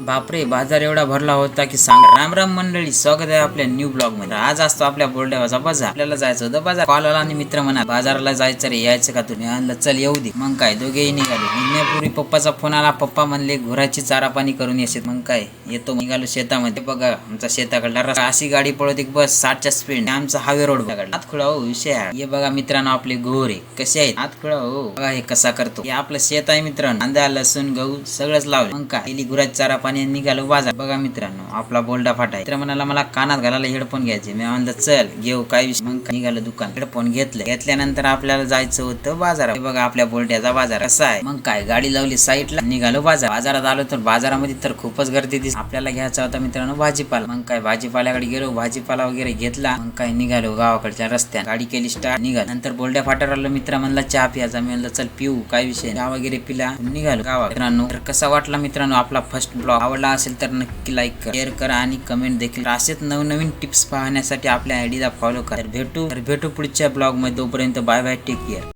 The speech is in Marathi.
बापरे, बाजार एवढा भरला होता की सांग. राम राम मंडळी, स्वागत आहे आपल्या न्यू ब्लॉग मध्ये. आज असतो आपल्या बोर्ड्यावरचा बाजार. आपल्याला जायचं होतं बाजार. कॉल आला आणि मित्र म्हणा बाजाराला जायचं रे, यायचं का तुम्ही? आणलं चल येऊ दे. मग काय दोघेही निघालो. निघण्यापूर्वी पप्पाचा फोन आला. पप्पा म्हणले घोराची चारा पाणी करून येशील. मग काय येतो. निघालो शेतामध्ये. बघा आमचा शेताकडला रस्ता, अशी गाडी पळवते बस 60च्या स्पीड. आमचा हायवे रोड काढला. हातखुळा हो विषय आहे. हे बघा मित्रांनो आपले घोरे कसे आहेत. हातखुळा हो बघा हे कसा करतो. हे आपलं शेत आहे मित्रांनो. कांदा लसूण गहू सगळंच लावलं. मग काय गेली गुराची चारा पाणी निघालो बाजार. बघा मित्रांनो आपला बोलडा फाटा आहे. मित्र म्हणाला मला कानात घालायला हेडफोन घ्यायचे. मी म्हणलं चल घेऊ, काय विषय. मग निघालो दुकान. हेडफोन घेतल्यानंतर आपल्याला जायचं होतं बाजारात. बघा आपल्या बोलड्याचा बाजार कसा आहे. मग काय गाडी लावली साईडला, निघालो बाजारात आलो तर बाजारामध्ये तर खूपच गर्दी दिसली. आपल्याला घ्यायचा होता मित्रांनो भाजीपाला. मग काय भाजीपाल्याकडे गेलो, भाजीपाला वगैरे घेतला. मग काय निघालो गावाकडच्या रस्त्यात. गाडी केली स्टार्ट, निघाल. नंतर बोलड्या फाट्यावर आलो. मित्र म्हणला चहा प्यायचा. मी म्हणलं चल पिऊ, काय विषय. चहा वगैरे पिला, निघालो गावात. मित्रांनो तर कसा वाटला मित्रांनो आपला फर्स्ट ब्लॉग. आवडला असेल तर नक्की लाईक करा, शेअर करा आणि कमेंट देखील. असेच नवनवीन टिप्स पाहण्यासाठी आपल्या आयडीला फॉलो करा. भेटू पुढच्या ब्लॉग मध्ये. तोपर्यंत बाय बाय, टेक केअर.